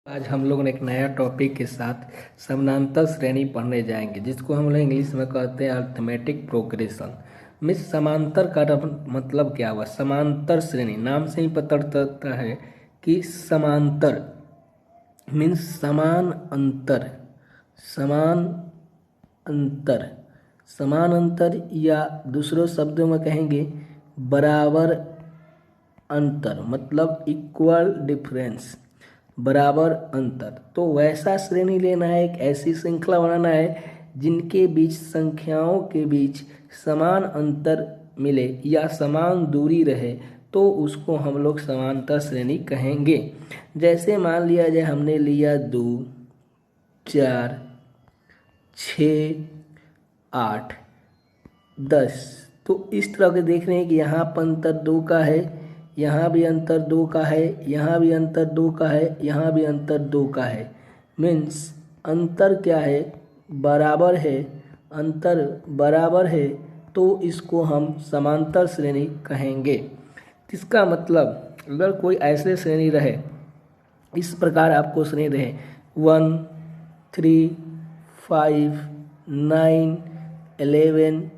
आज हम लोग एक नया टॉपिक के साथ समानांतर श्रेणी पढ़ने जाएंगे, जिसको हम लोग इंग्लिश में कहते हैं अर्थमेटिक प्रोग्रेशन। मिस समांतर का मतलब क्या हुआ? समांतर श्रेणी नाम से ही पता चलता है कि समांतर मीन्स समान अंतर, समान अंतर, समान अंतर, या दूसरों शब्दों में कहेंगे बराबर अंतर, मतलब इक्वल डिफरेंस, बराबर अंतर। तो वैसा श्रेणी लेना है, एक ऐसी श्रृंखला बनाना है जिनके बीच संख्याओं के बीच समान अंतर मिले या समान दूरी रहे, तो उसको हम लोग समांतर श्रेणी कहेंगे। जैसे मान लिया जाए हमने लिया 2, 4, 6, 8, 10, तो इस तरह के देख रहे हैं कि यहाँ पर अंतर 2 का है, यहाँ भी अंतर 2 का है, यहाँ भी अंतर 2 का है, यहाँ भी अंतर 2 का है। मीन्स अंतर क्या है? बराबर है। अंतर बराबर है तो इसको हम समांतर श्रेणी कहेंगे। इसका मतलब अगर कोई ऐसे श्रेणी रहे, इस प्रकार आपको श्रेणी रहे 1, 3, 5, 9, 11,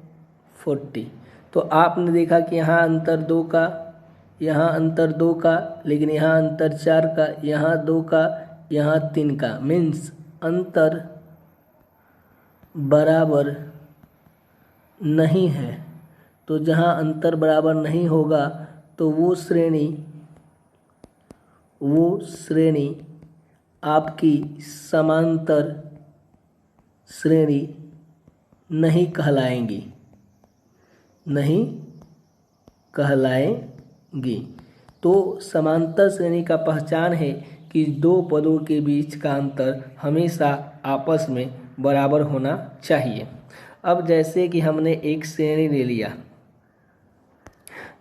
40, तो आपने देखा कि यहाँ अंतर 2 का, यहाँ अंतर 2 का, लेकिन यहाँ अंतर 4 का, यहाँ 2 का, यहाँ 3 का। मीन्स अंतर बराबर नहीं है। तो जहाँ अंतर बराबर नहीं होगा तो वो श्रेणी आपकी समांतर श्रेणी नहीं कहलाएंगी, नहीं कहलाएंगी। तो समांतर श्रेणी का पहचान है कि दो पदों के बीच का अंतर हमेशा आपस में बराबर होना चाहिए। अब जैसे कि हमने एक श्रेणी ले लिया,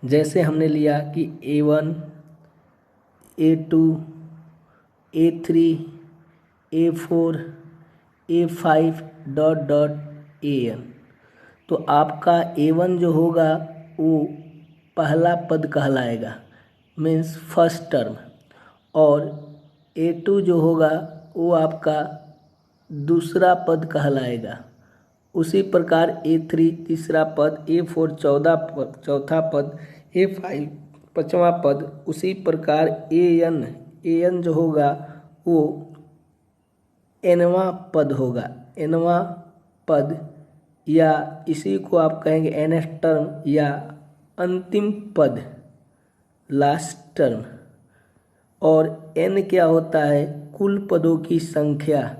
जैसे हमने लिया कि A1, A2, A3, A4, A5 dot dot AN। तो आपका A1 जो होगा वो पहला पद कहलाएगा, मीन्स फर्स्ट टर्म, और A2 जो होगा वो आपका दूसरा पद कहलाएगा। उसी प्रकार A3 तीसरा पद, A4 चौथा पद, A5 पाँचवा पद। उसी प्रकार AN जो होगा वो nवां पद होगा, nवां पद, या इसी को आप कहेंगे nth टर्म या अंतिम पद, लास्ट टर्म। और n क्या होता है? कुल पदों की संख्या।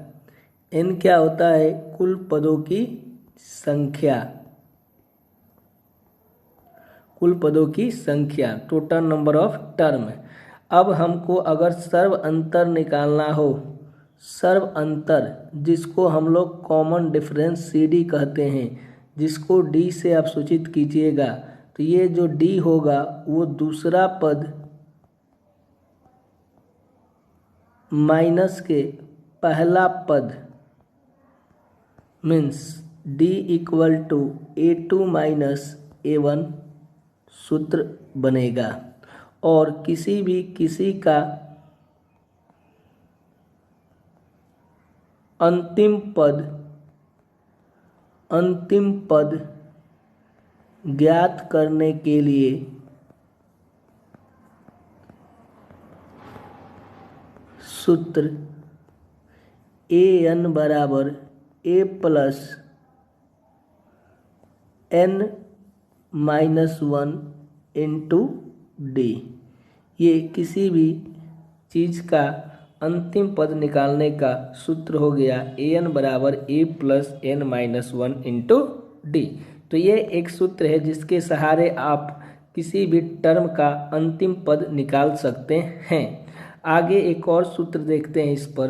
n क्या होता है? कुल पदों की संख्या, कुल पदों की संख्या, टोटल नंबर ऑफ टर्म। अब हमको अगर सर्व अंतर निकालना हो, सर्व अंतर जिसको हम लोग कॉमन डिफरेंस CD कहते हैं, जिसको D से आप सूचित कीजिएगा, तो ये जो D होगा वो दूसरा पद माइनस के पहला पद, means D equal to A2 minus A1 सूत्र बनेगा। और किसी का अंतिम पद ज्ञात करने के लिए सूत्र AN बराबर A plus N minus 1 into D। ये किसी भी चीज़ का अंतिम पद निकालने का सूत्र हो गया AN बराबर A plus N minus 1 into D। तो ये एक सूत्र है जिसके सहारे आप किसी भी टर्म का अंतिम पद निकाल सकते हैं। आगे एक और सूत्र देखते हैं इस पर।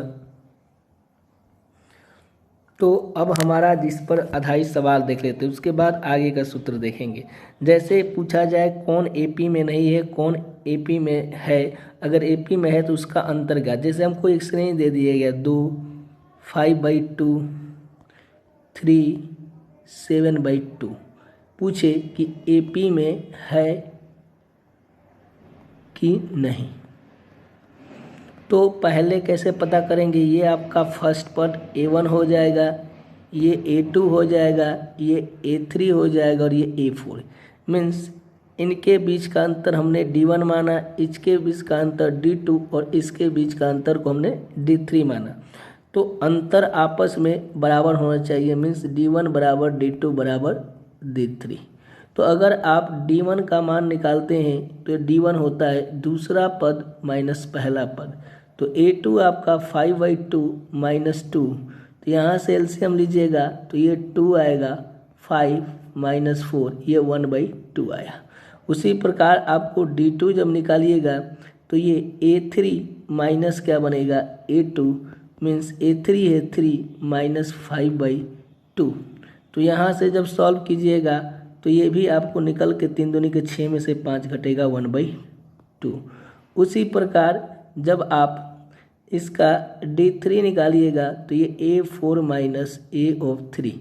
तो अब हमारा जिस पर आधारित सवाल देख लेते हैं, उसके बाद आगे का सूत्र देखेंगे। जैसे पूछा जाए कौन AP में नहीं है, कौन AP में है। अगर AP में है तो उसका अंतर क्या? जैसे हमको एक श्रेणी दे दिया गया 2, 5/2, 3, 7/2। पूछे कि AP में है कि नहीं। तो पहले कैसे पता करेंगे, ये आपका फर्स्ट पद A1 हो जाएगा, ये A2 हो जाएगा, ये A3 हो जाएगा और ये A4। मीन्स इनके बीच का अंतर हमने D1 माना, इसके बीच का अंतर D2 और इसके बीच का अंतर को हमने D3 माना। तो अंतर आपस में बराबर होना चाहिए, मीन्स D1 बराबर D2 बराबर D3। तो अगर आप D1 का मान निकालते हैं तो D1 होता है दूसरा पद माइनस पहला पद। तो A2 आपका 5/2 माइनस 2, तो यहाँ से एलसीएम लीजिएगा तो ये 2 आएगा, 5 माइनस 4 ये 1/2 आया। उसी प्रकार आपको D2 जब निकालिएगा तो ये A3 माइनस क्या बनेगा, A2 मीन्स A3 है 3 माइनस 5/2। तो यहाँ से जब सॉल्व कीजिएगा तो ये भी आपको निकल के 3 दूनी के 6 में से 5 घटेगा 1/2। उसी प्रकार जब आप इसका D3 निकालिएगा तो ये A4 माइनस A3,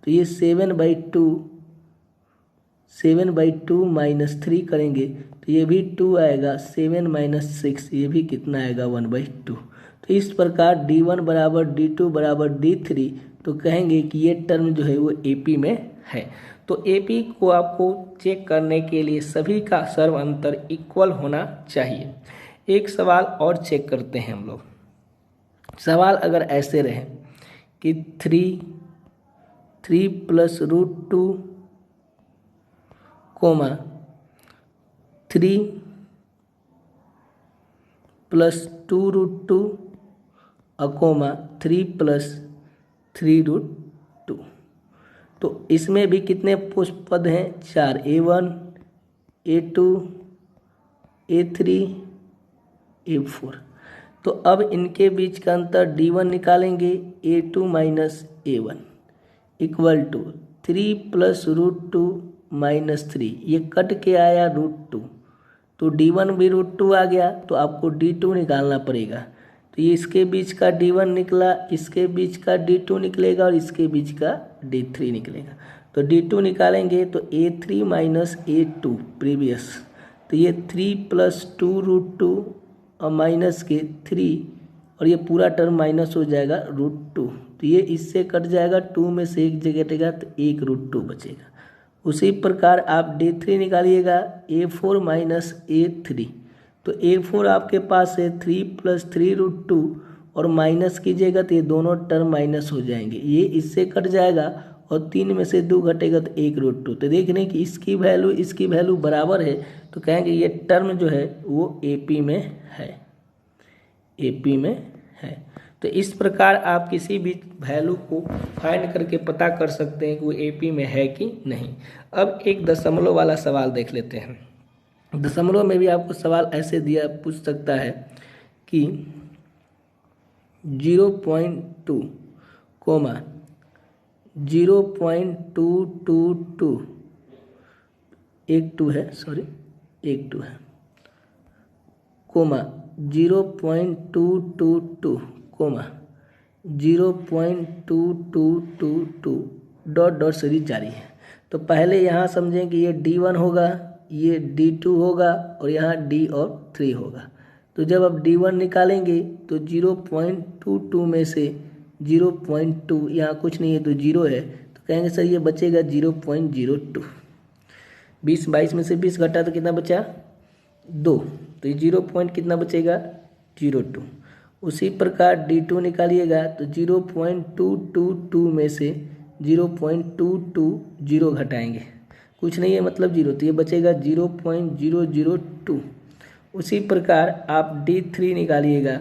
तो ये 7/2 माइनस 3 करेंगे तो ये भी 2 आएगा, 7 माइनस 6 ये भी कितना आएगा 1/2। तो इस प्रकार D1 बराबर D2 बराबर D3, तो कहेंगे कि ये टर्म जो है वो AP में है। तो AP को आपको चेक करने के लिए सभी का सर्व अंतर इक्वल होना चाहिए। एक सवाल और चेक करते हैं हम लोग। सवाल अगर ऐसे रहे कि 3 प्लस √2 कोमा 3 प्लस 2√2 अकोमा 3 प्लस 3√2, तो इसमें भी कितने पद हैं, 4, A1 A2 A3 A4। तो अब इनके बीच का अंतर D1 निकालेंगे, A2 minus A1 equal to 3 plus √2 minus 3, ये कट के आया √2, तो D1 भी √2 आ गया, तो आपको D2 निकालना पड़ेगा। तो ये इसके बीच का D1 निकला, इसके बीच का D2 निकलेगा और इसके बीच का D3 निकलेगा। तो D2 निकालेंगे तो A3 माइनस A2 प्रीवियस, तो ये 3 प्लस 2√2 और माइनस के 3 और ये पूरा टर्म माइनस हो जाएगा √2, तो ये इससे कट जाएगा, 2 में से 1 जगह हटेगा तो 1 √2 बचेगा। उसी प्रकार आप D3 निकालिएगा, A4 माइनस A3, तो A4 आपके पास है 3 प्लस 3√2 और माइनस कीजिएगा तो ये दोनों टर्म माइनस हो जाएंगे, ये इससे कट जाएगा और 3 में से 2 घटेगा तो 1 √2। तो देख रहे हैं कि इसकी वैल्यू बराबर है, तो कहेंगे ये टर्म जो है वो AP में है, AP में है। तो इस प्रकार आप किसी भी वैल्यू को फाइंड करके पता कर सकते हैं कि वो AP में है कि नहीं। अब एक दशमलव वाला सवाल देख लेते हैं। दशमलव में भी आपको सवाल ऐसे दिया पूछ सकता है कि 0.2 कोमा 0.222 एक 2 है, सॉरी एक 2 है, कोमा 0.222 कोमा 0.2222 डॉट सीरीज जारी है। तो पहले यहाँ समझें कि ये D1 होगा, ये D2 होगा और यहाँ D और 3 होगा। तो जब आप D1 निकालेंगे तो 0.22 में से 0.2 यहाँ कुछ नहीं है तो 0 है, तो कहेंगे सर ये बचेगा 0.02। 22 में से 20 घटा तो कितना बचा, 2, तो ये 0 पॉइंट कितना बचेगा 0.2। उसी प्रकार D2 निकालिएगा तो 0.222 में से 0.220 घटाएंगे, कुछ नहीं है मतलब 0, तो ये बचेगा 0.002। उसी प्रकार आप D3 निकालिएगा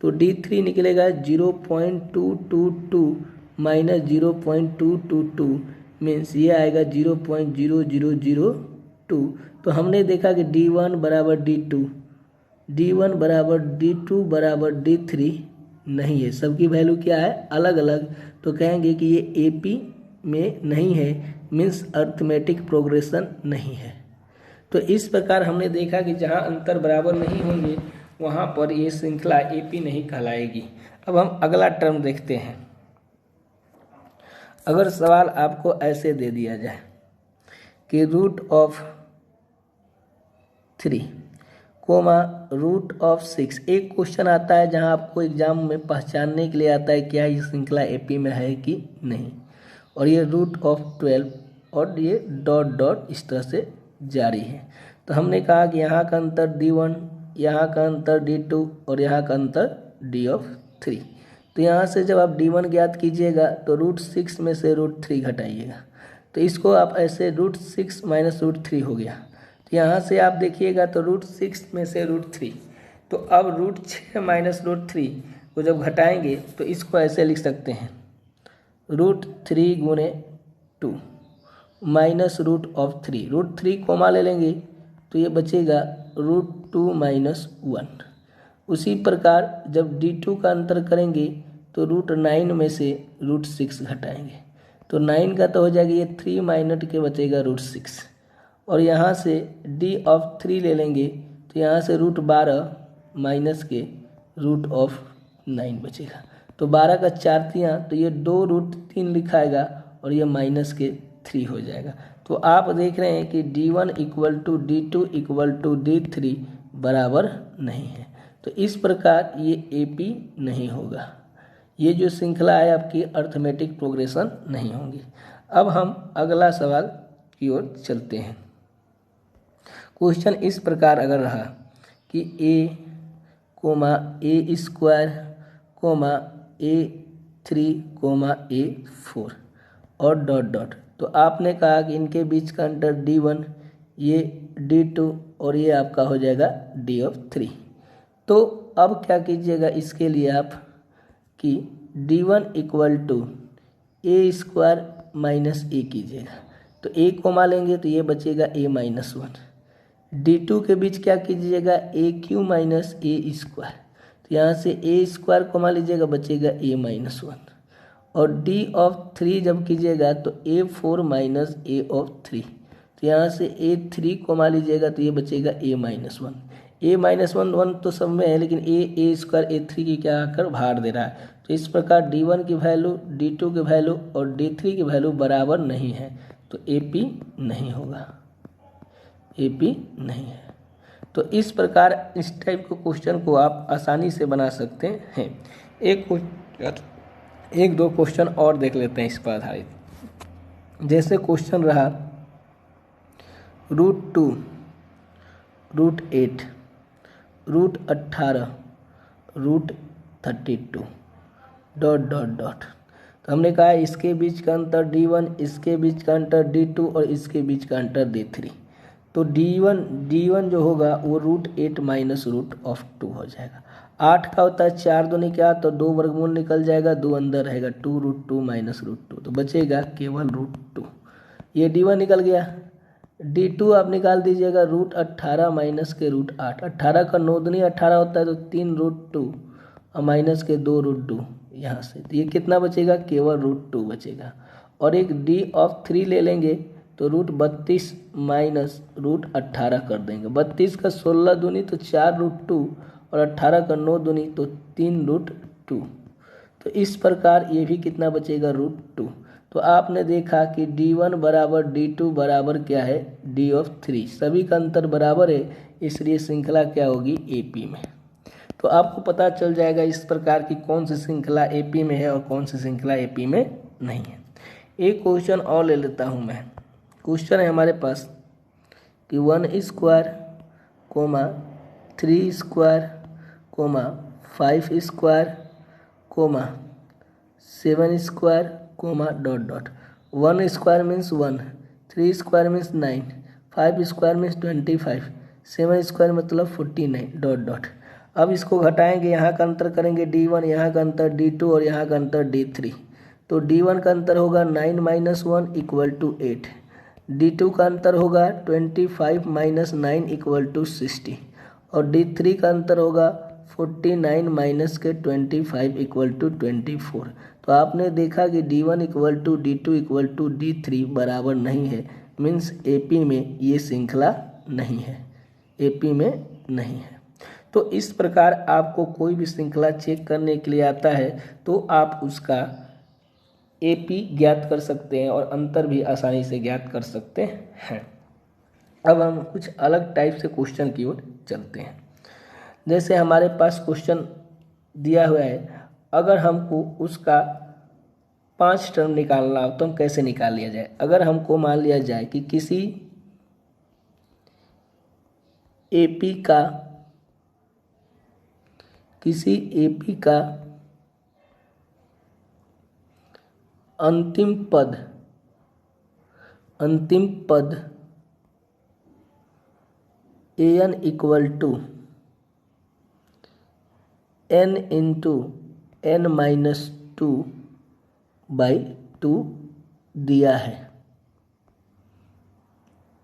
तो D3 निकलेगा 0.222 माइनस 0.222 मीन्स ये आएगा 0.0002। तो हमने देखा कि D1 बराबर D2, D1 बराबर D2 बराबर D3 नहीं है, सबकी वैल्यू क्या है अलग अलग, तो कहेंगे कि ये AP में नहीं है, मीन्स अर्थमेटिक प्रोग्रेशन नहीं है। तो इस प्रकार हमने देखा कि जहाँ अंतर बराबर नहीं होंगे वहाँ पर ये श्रृंखला AP नहीं कहलाएगी। अब हम अगला टर्म देखते हैं। अगर सवाल आपको ऐसे दे दिया जाए कि √3 कोमा रूट ऑफ 6। एक क्वेश्चन आता है जहां आपको एग्जाम में पहचानने के लिए आता है क्या ये श्रृंखला एपी में है कि नहीं, और ये रूट ऑफ 12 और ये डॉट डॉट इस तरह से जारी है। तो हमने कहा कि यहाँ का अंतर D1, यहाँ का अंतर D2 और यहाँ का अंतर D ऑफ 3। तो यहाँ से जब आप D1 ज्ञात कीजिएगा तो √6 में से √3 घटाइएगा, तो इसको आप ऐसे √6 माइनस √3 हो गया। तो यहाँ से आप देखिएगा तो √6 में से √3, तो अब √6 माइनस √3 को जब घटाएंगे तो इसको ऐसे लिख सकते हैं √3 गुणे 2 माइनस रूट ऑफ 3। √3 कोमा ले लेंगे तो ये बचेगा √2 माइनस 1। उसी प्रकार जब D2 का अंतर करेंगे तो √9 में से √6 घटाएंगे, तो 9 का तो हो जाएगा ये 3 माइनट के बचेगा √6, और यहाँ से D ऑफ 3 ले लेंगे तो यहाँ से √12 माइनस के √9 बचेगा। तो 12 का 4 तियाँ, तो ये 2√3 लिखाएगा और ये माइनस के 3 हो जाएगा। तो आप देख रहे हैं कि D1 equal to D2 equal to D3 बराबर नहीं है, तो इस प्रकार ये AP नहीं होगा। ये जो श्रृंखला है आपकी अर्थमेटिक प्रोग्रेशन नहीं होगी। अब हम अगला सवाल की ओर चलते हैं। क्वेश्चन इस प्रकार अगर रहा कि A, A² A3, A4 और डॉट डॉट, तो आपने कहा कि इनके बीच का अंतर D1, ये D2 और ये आपका हो जाएगा D ऑफ 3। तो अब क्या कीजिएगा इसके लिए आप कि D1 equal to A² minus A कीजिएगा, तो A कोमा लेंगे तो ये बचेगा A माइनस 1। D2 के बीच क्या कीजिएगा AQ माइनस A², तो यहाँ से A² कोमा लीजिएगा बचेगा A माइनस 1, और D ऑफ 3 जब कीजिएगा तो A4 माइनस A ऑफ 3, तो यहाँ से A3 कोमा लीजिएगा तो ये बचेगा A माइनस 1। A माइनस 1 तो सब में है, लेकिन A² A3 की क्या आकर भार दे रहा है। तो इस प्रकार D1 की वैल्यू, D2 की वैल्यू और D3 की वैल्यू बराबर नहीं है, तो AP नहीं होगा, AP नहीं है। तो इस प्रकार इस टाइप के क्वेश्चन को आप आसानी से बना सकते हैं। एक दो क्वेश्चन और देख लेते हैं इस पर आधारित। जैसे क्वेश्चन रहा √2, √8, √18, √32 डॉट डॉट डॉट। तो हमने कहा इसके बीच का अंतर D1, इसके बीच का अंतर D2 और इसके बीच का अंतर D3। तो D1 जो होगा वो √8 माइनस √2 हो जाएगा। 8 का होता है 4 दूनी क्या, तो 2 वर्गमूल निकल जाएगा, 2 अंदर रहेगा 2√2 माइनस √2, तो बचेगा केवल √2। ये D1 निकल गया। D2 आप निकाल दीजिएगा √18 माइनस के √8। 18 का 9 दूनी 18 होता है, तो 3√2 और माइनस के 2√2 यहाँ से, तो ये कितना बचेगा केवल √2 बचेगा। और एक D ऑफ 3 ले लेंगे तो √32 माइनस √18 कर देंगे। 32 का 16 दूनी तो 4√2 और 18 का 9 दूनी तो 3√2, तो इस प्रकार ये भी कितना बचेगा √2। तो आपने देखा कि D1 बराबर D2 बराबर क्या है D ऑफ 3, सभी का अंतर बराबर है, इसलिए श्रृंखला क्या होगी AP में। तो आपको पता चल जाएगा इस प्रकार की कौन सी श्रृंखला AP में है और कौन सी श्रृंखला AP में नहीं है। एक क्वेश्चन और ले लेता हूँ मैं। क्वेश्चन है हमारे पास कि 1², 3², 5², 7², dot dot. 1² means 1, 3² means 9, 5² means 25, 7² मतलब 49 डॉट डॉट। अब इसको घटाएंगे, यहाँ का अंतर करेंगे D1, यहाँ का अंतर D2 और यहाँ का अंतर D3। तो D1 का अंतर होगा 9 माइनस 1 इक्वल टू 8, D2 का अंतर होगा 25 माइनस 9 इक्वल टू 60, और D3 का अंतर होगा 49 माइनस के 25 इक्वल टू 24। तो आपने देखा कि D1 equal to D2 equal to D3 बराबर नहीं है, मीन्स AP में ये श्रृंखला नहीं है, AP में नहीं है। तो इस प्रकार आपको कोई भी श्रृंखला चेक करने के लिए आता है तो आप उसका AP ज्ञात कर सकते हैं और अंतर भी आसानी से ज्ञात कर सकते हैं। अब हम कुछ अलग टाइप से क्वेश्चन की ओर चलते हैं। जैसे हमारे पास क्वेश्चन दिया हुआ है, अगर हमको उसका 5 टर्म निकालना हो तो हम कैसे निकाल लिया जाए। अगर हमको मान लिया जाए कि किसी एपी का अंतिम पद an equal to n into n-2/2 दिया है,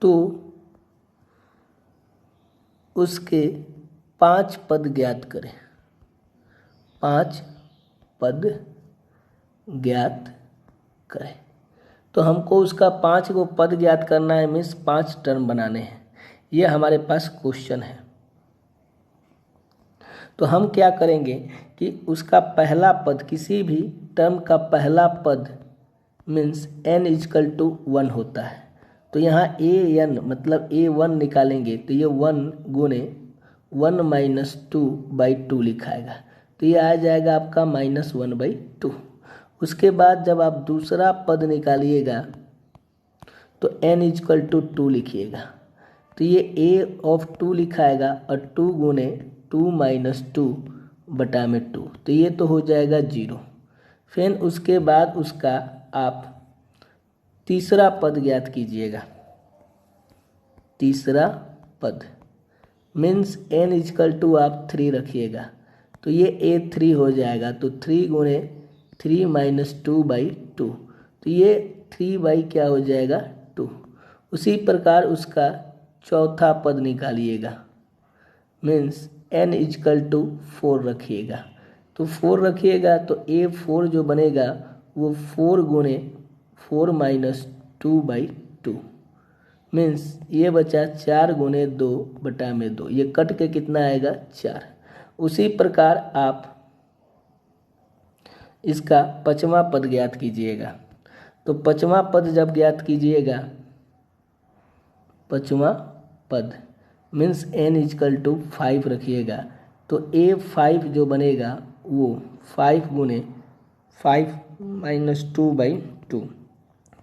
तो उसके 5 पद ज्ञात करें। 5 पद ज्ञात करें। तो हमको उसका 5 को पद ज्ञात करना है, मीन्स 5 टर्म बनाने हैं। ये हमारे पास क्वेश्चन है। तो हम क्या करेंगे कि उसका पहला पद, किसी भी टर्म का पहला पद मीन्स n इजकल टू 1 होता है। तो यहाँ an मतलब a1 निकालेंगे तो ये 1 गुने 1-2/2 लिखाएगा, तो ये आ जाएगा आपका -1/2। उसके बाद जब आप दूसरा पद निकालिएगा तो n इजकल टू 2 लिखिएगा, तो ये a(2) लिखाएगा और 2 गुने 2-2/2, तो ये तो हो जाएगा 0। फिर उसके बाद उसका आप तीसरा पद ज्ञात कीजिएगा। तीसरा पद मीन्स n इजकल टू आप 3 रखिएगा, तो ये a3 हो जाएगा, तो 3 गुने 3-2/2, तो ये 3 क्या हो जाएगा 2। उसी प्रकार उसका चौथा पद निकालिएगा, मीन्स n इजकल टू 4 रखिएगा, तो 4 रखिएगा तो a4 जो बनेगा वो 4 गुने 4-2/2, मीन्स ये बचा 4 गुने 2/2, ये कट के कितना आएगा 4। उसी प्रकार आप इसका 5वां पद ज्ञात कीजिएगा। तो 5वां पद जब ज्ञात कीजिएगा, 5वां पद मीन्स n इजकल टू 5 रखिएगा, तो a5 जो बनेगा वो 5 गुने 5-2/2,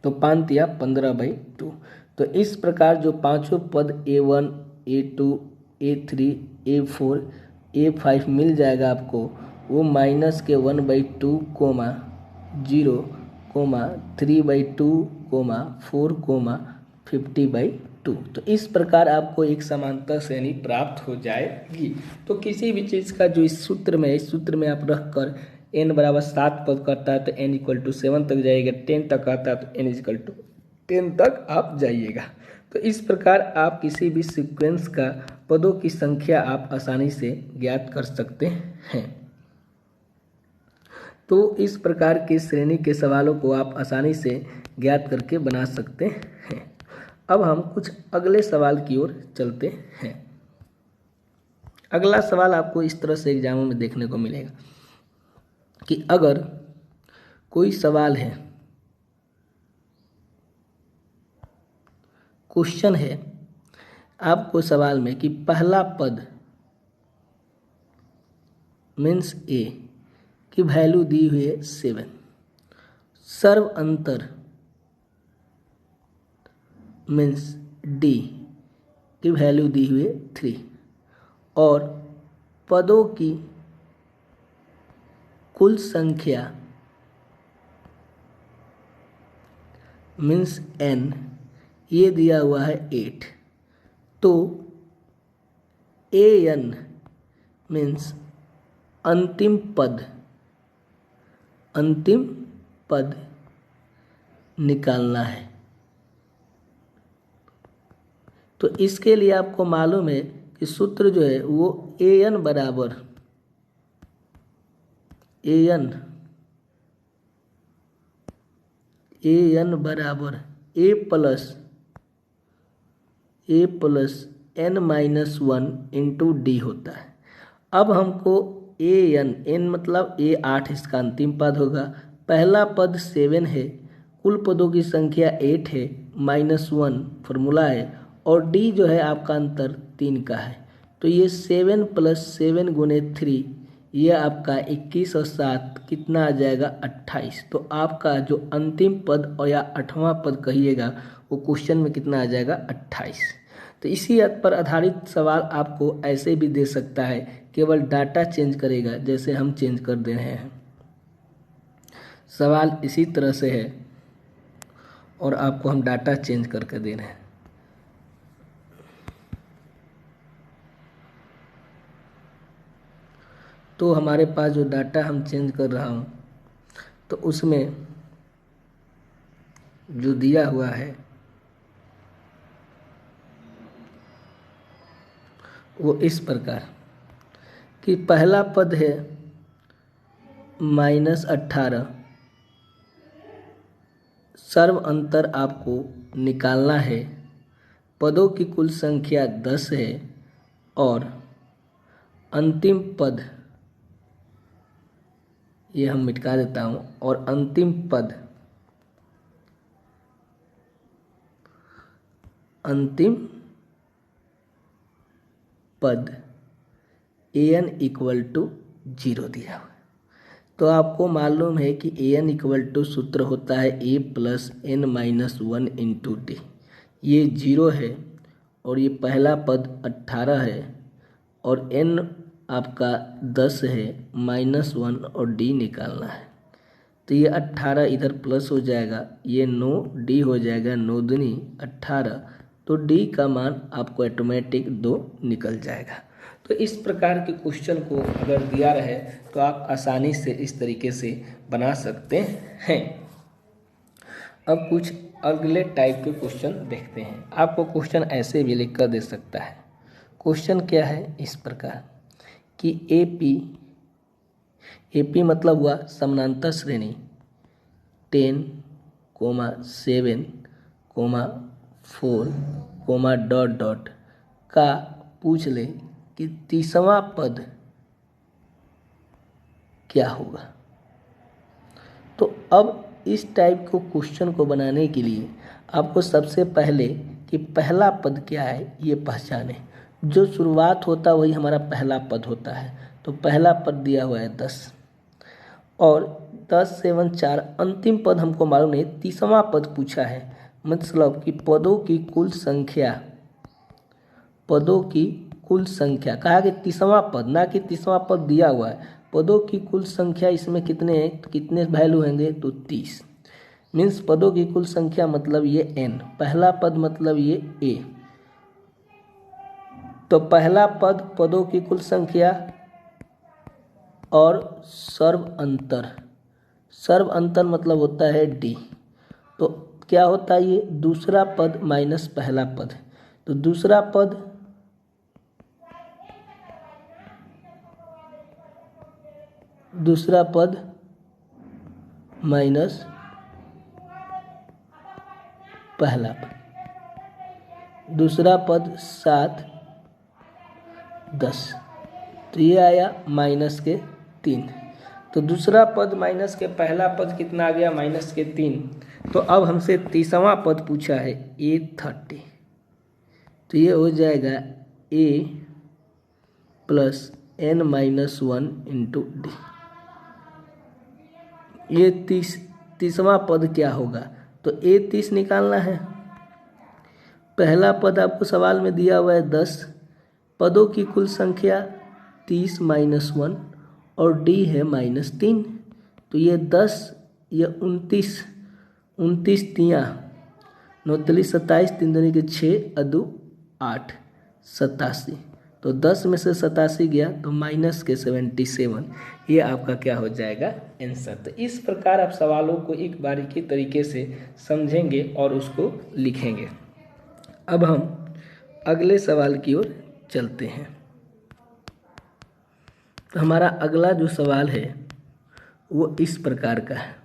तो 5 या 15/2। तो इस प्रकार जो पांचों पद a1, a2, a3, a4, a5 मिल जाएगा आपको, वो -1/2, 0, 3/2, 4, 50/2। तो इस प्रकार आपको एक समांतर श्रेणी प्राप्त हो जाएगी। तो किसी भी चीज़ का जो इस सूत्र में आप रख कर n बराबर 7 पद करता है तो n इक्वल टू 7 तक जाइएगा, 10 तक आता है तो n इक्वल टू 10 तक आप जाइएगा। तो इस प्रकार आप किसी भी सीक्वेंस का पदों की संख्या आप आसानी से ज्ञात कर सकते हैं। तो इस प्रकार के श्रेणी के सवालों को आप आसानी से ज्ञात करके बना सकते हैं। अब हम कुछ अगले सवाल की ओर चलते हैं। अगला सवाल आपको इस तरह से एग्जामों में देखने को मिलेगा कि अगर कोई सवाल है, क्वेश्चन है आपको सवाल में कि पहला पद मीन्स a की वैल्यू दी हुई है 7, सर्व अंतर मीन्स d की वैल्यू दी हुई है 3 और पदों की कुल संख्या मीन्स n ये दिया हुआ है 8। तो an मीन्स अंतिम पद निकालना है। तो इसके लिए आपको मालूम है कि सूत्र जो है वो an बराबर a plus n-1 into D होता है। अब हमको n मतलब a8 इसका अंतिम पद होगा, पहला पद 7 है, कुल पदों की संख्या 8 है, -1 फॉर्मूला है, और डी जो है आपका अंतर 3 का है। तो ये 7 + 7 × 3 ये आपका 21 और 7 कितना आ जाएगा 28। तो आपका जो अंतिम पद और या 8वां पद कहिएगा वो क्वेश्चन में कितना आ जाएगा 28। तो इसी पर आधारित सवाल आपको ऐसे भी दे सकता है, केवल डाटा चेंज करेगा जैसे हम चेंज कर दे रहे हैं। सवाल इसी तरह से है और आपको हम डाटा चेंज करके दे रहे हैं। तो हमारे पास जो डाटा हम चेंज कर रहा हूँ तो उसमें जो दिया हुआ है वो इस प्रकार कि पहला पद है -18। सर्व अंतर आपको निकालना है। पदों की कुल संख्या 10 है और अंतिम पद ये हम मिटा देता हूँ, और अंतिम पद an = 0 दिया हुआ है। तो आपको मालूम है कि an सूत्र होता है a + n - 1 × d। ये 0 है और ये पहला पद 18 है और n आपका 10 है, -1 और d निकालना है। तो ये 18 इधर प्लस हो जाएगा, ये 9 d हो जाएगा, 9 दूनी 18। तो d का मान आपको ऑटोमेटिक 2 निकल जाएगा। तो इस प्रकार के क्वेश्चन को अगर दिया रहे तो आप आसानी से इस तरीके से बना सकते हैं। अब कुछ अगले टाइप के क्वेश्चन देखते हैं। आपको क्वेश्चन ऐसे भी लिख कर दे सकता है। क्वेश्चन क्या है इस प्रकार कि एपी मतलब हुआ समानांतर श्रेणी 10, 7, 4, ... का पूछ ले कि 30वां पद क्या होगा। तो अब इस टाइप को क्वेश्चन को बनाने के लिए आपको सबसे पहले कि पहला पद क्या है ये पहचाने। जो शुरुआत होता है वही हमारा पहला पद होता है। तो पहला पद दिया हुआ है 10 और 10, 7, 4 अंतिम पद हमको मालूम नहीं, 30वां पद पूछा है। मतलब कि पदों की कुल संख्या कहा कि 30वां पद, ना कि 30वां पद दिया हुआ है। पदों की कुल संख्या इसमें कितने हैं, तो कितने वैल्यू होंगे, तो 30। मीन्स पदों की कुल संख्या मतलब ये n, पहला पद मतलब ये a। तो पहला पद पदों की कुल संख्या और सर्व अंतर मतलब होता है d। तो क्या होता है ये दूसरा पद माइनस पहला पद। तो दूसरा पद माइनस पहला पद, दूसरा पद 7, 10। तो ये आया -3। तो दूसरा पद माइनस के पहला पद कितना आ गया, -3। तो अब हमसे 30वां पद पूछा है A30। तो ये हो जाएगा a + n - 1 × d। ये 30वां पद क्या होगा, तो A30 निकालना है। पहला पद आपको सवाल में दिया हुआ है 10, पदों की कुल संख्या 30 - 1 और d है -3। तो ये 10, ये 29, 29 9 27, 3 दूनी के 6, अदू 8, 87। तो 10 में से 87 गया तो -77। ये आपका क्या हो जाएगा, आंसर। तो इस प्रकार आप सवालों को एक बारीकी तरीके से समझेंगे और उसको लिखेंगे। अब हम अगले सवाल की ओर चलते हैं। तो हमारा अगला जो सवाल है वो इस प्रकार का है।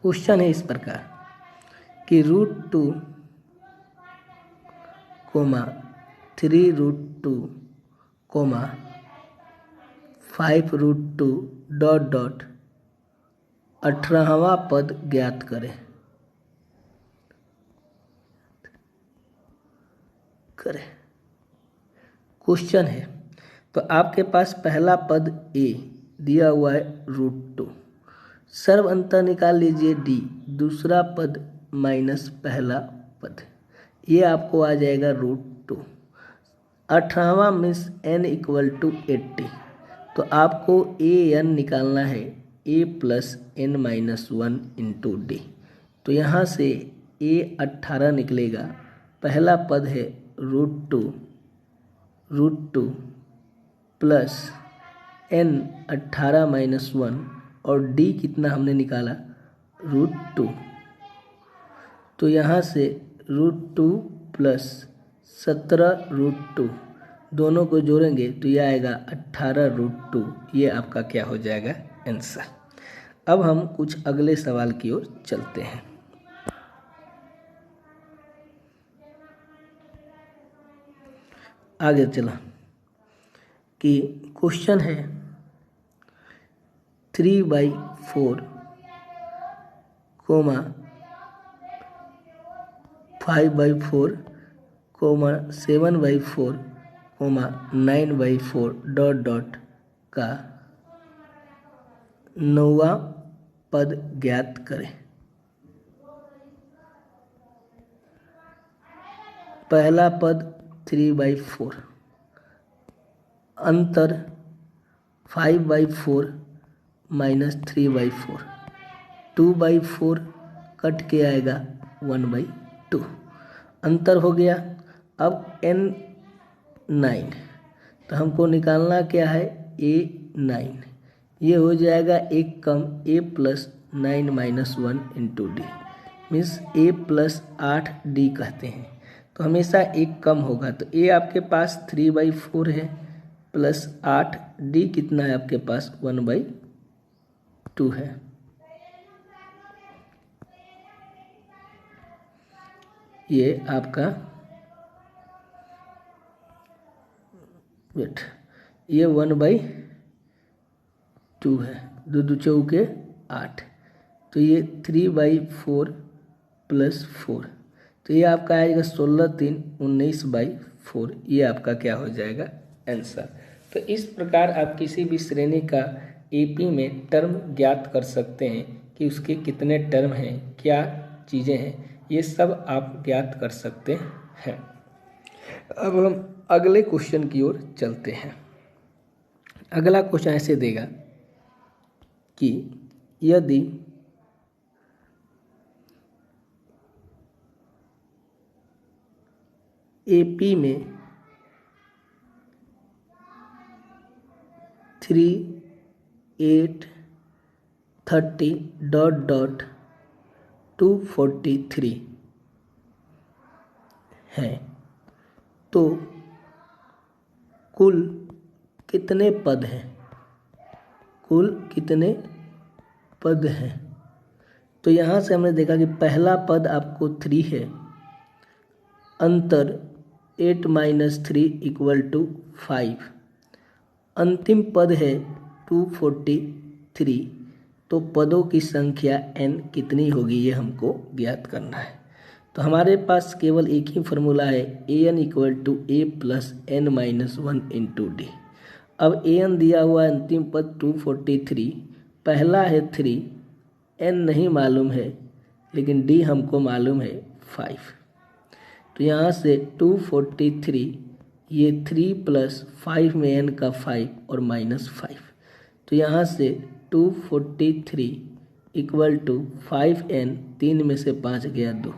क्वेश्चन है इस प्रकार कि √2, 3√2, 5√2 डॉट डॉट 18वां पद ज्ञात करें। क्वेश्चन है, तो आपके पास पहला पद a दिया हुआ है √2, सर्व अंतर निकाल लीजिए d, दूसरा पद माइनस पहला पद, ये आपको आ जाएगा √2। 18वां मीन्स n = 80, तो आपको an निकालना है a + n-1 × d। तो यहाँ से a 18 निकलेगा, पहला पद है √2 प्लस n 18 - 1 और d कितना हमने निकाला √2, तो यहाँ से √2 प्लस 17√2 दोनों को जोड़ेंगे तो ये आएगा 18√2। ये आपका क्या हो जाएगा आंसर। अब हम कुछ अगले सवाल की ओर चलते हैं। आगे चला कि क्वेश्चन है 3/4, 5/4, 7/4, 9/4 डॉट डॉट का 9वां पद ज्ञात करें। पहला पद 3/4, अंतर 5/4 - 3/4, 2/4 कट के आएगा 1/2, अंतर हो गया। अब n9, तो हमको निकालना क्या है a9, ये हो जाएगा एक कम a + 9 - 1 × d, means a + 8d कहते हैं, तो हमेशा एक कम होगा। तो a आपके पास 3/4 है प्लस 8d कितना है आपके पास 1/2 है। ये आपका ये 1/2 है, 2 2 चौके 8, तो ये 3/4 + 4, तो ये आपका आएगा 16 3 19/4। ये आपका क्या हो जाएगा आंसर। तो इस प्रकार आप किसी भी श्रेणी का एपी में टर्म ज्ञात कर सकते हैं कि उसके कितने टर्म हैं, क्या चीज़ें हैं, ये सब आप ज्ञात कर सकते हैं। अब हम अगले क्वेश्चन की ओर चलते हैं। अगला क्वेश्चन ऐसे देगा कि यदि एपी में 3 8 30 डॉट डॉट 243 है, तो कुल कितने पद हैं? कुल कितने पद हैं? तो यहाँ से हमने देखा कि पहला पद आपको 3 है, अंतर 8 - 3 = 5, अंतिम पद है 243, तो पदों की संख्या n कितनी होगी ये हमको ज्ञात करना है। तो हमारे पास केवल एक ही फॉर्मूला है, an = a + n - 1 × d। अब an दिया हुआ अंतिम पद 243, पहला है 3, n नहीं मालूम है लेकिन d हमको मालूम है 5, तो यहाँ से 243, ये 3 + 5 में n का 5 और -5, तो यहाँ से 243 = 5n, 3 में से 5 गया 2,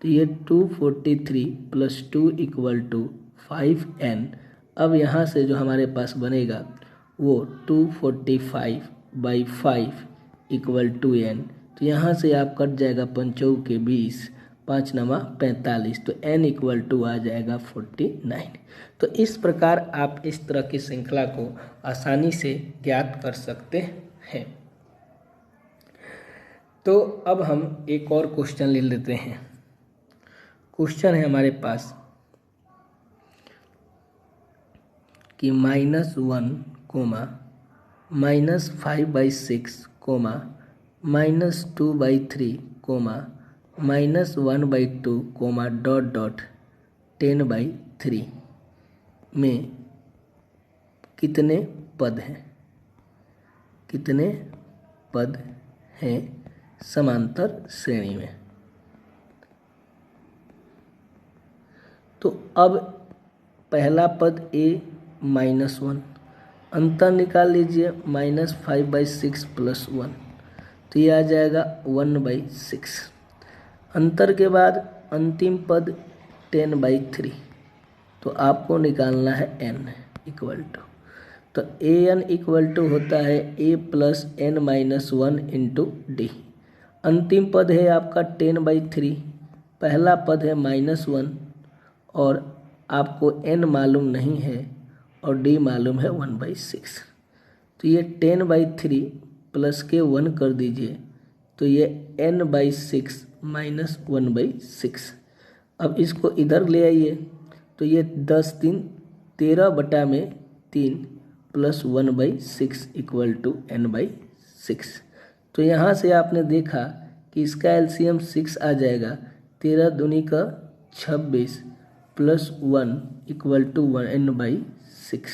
तो ये 243 + 2 = 5n। अब यहाँ से जो हमारे पास बनेगा वो 245/5 = 2n, तो यहाँ से आप कट जाएगा 5 चौके 20, 5 9 45, तो n = आ जाएगा 49। तो इस प्रकार आप इस तरह की श्रृंखला को आसानी से ज्ञात कर सकते हैं। तो अब हम एक और क्वेश्चन ले लेते हैं। क्वेश्चन है हमारे पास कि -1, -5/6, -2/3, -1/2, (10/3) में कितने पद हैं? कितने पद हैं समांतर श्रेणी में? तो अब पहला पद a -1, अंतर निकाल लीजिए, -5/6 + 1, तो ये आ जाएगा 1/6। अंतर के बाद अंतिम पद 10/3, तो आपको निकालना है n इक्वल टू, तो an इक्वल टू होता है a + n-1 × d। अंतिम पद है आपका 10/3, पहला पद है -1 और आपको n मालूम नहीं है और d मालूम है 1/6, तो ये 10/3 प्लस के 1 कर दीजिए, तो ये n/6 - 1/6। अब इसको इधर ले आइए, तो ये 10×3 13/3 प्लस 1/6 इक्वल टू n/6। तो यहाँ से आपने देखा कि इसका एलसीएम 6 आ जाएगा, 13 दूनी का 26 प्लस 1 इक्वल टू n/6।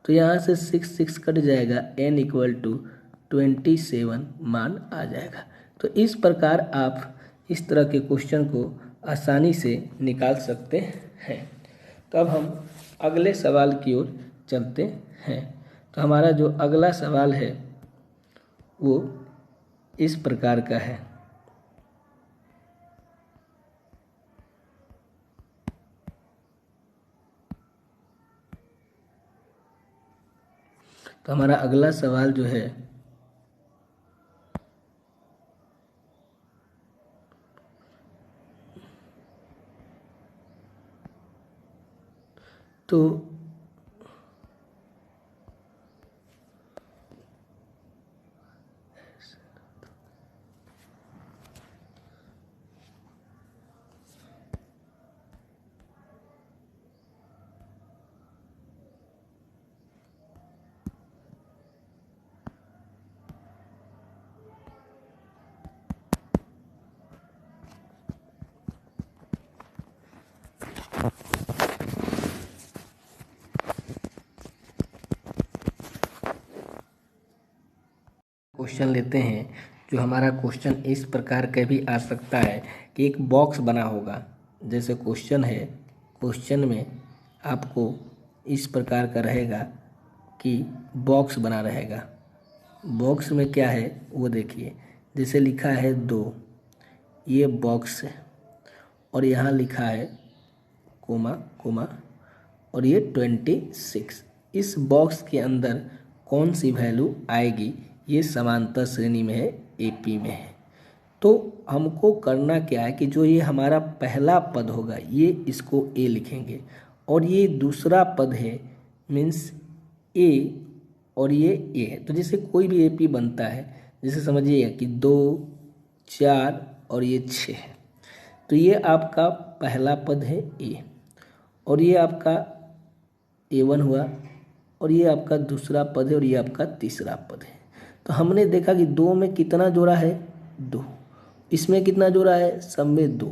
तो यहाँ से 6 कट जाएगा, n इक्वल टू 27 मान आ जाएगा। तो इस प्रकार आप इस तरह के क्वेश्चन को आसानी से निकाल सकते हैं। तो अब हम अगले सवाल की ओर चलते हैं। तो हमारा जो अगला सवाल है वो इस प्रकार का है। तो हमारा अगला सवाल जो है तो क्वेश्चन लेते हैं। जो हमारा क्वेश्चन इस प्रकार का भी आ सकता है कि एक बॉक्स बना होगा, जैसे क्वेश्चन है, क्वेश्चन में आपको इस प्रकार का रहेगा कि बॉक्स बना रहेगा। बॉक्स में क्या है वो देखिए, जैसे लिखा है 2, ये बॉक्स है और यहाँ लिखा है कोमा कोमा और ये 26। इस बॉक्स के अंदर कौन सी वैल्यू आएगी, ये समांतर श्रेणी में है, एपी में है। तो हमको करना क्या है कि जो ये हमारा पहला पद होगा ये इसको ए लिखेंगे और ये दूसरा पद है मीन्स ए और ये ए है। तो जैसे कोई भी एपी बनता है, जैसे समझिए कि 2, 4 और ये 6 है, तो ये आपका पहला पद है ए और ये आपका A1 हुआ और ये आपका दूसरा पद है और ये आपका तीसरा पद है। तो हमने देखा कि 2 में कितना जोड़ा है, 2, इसमें कितना जोड़ा है, सब में 2,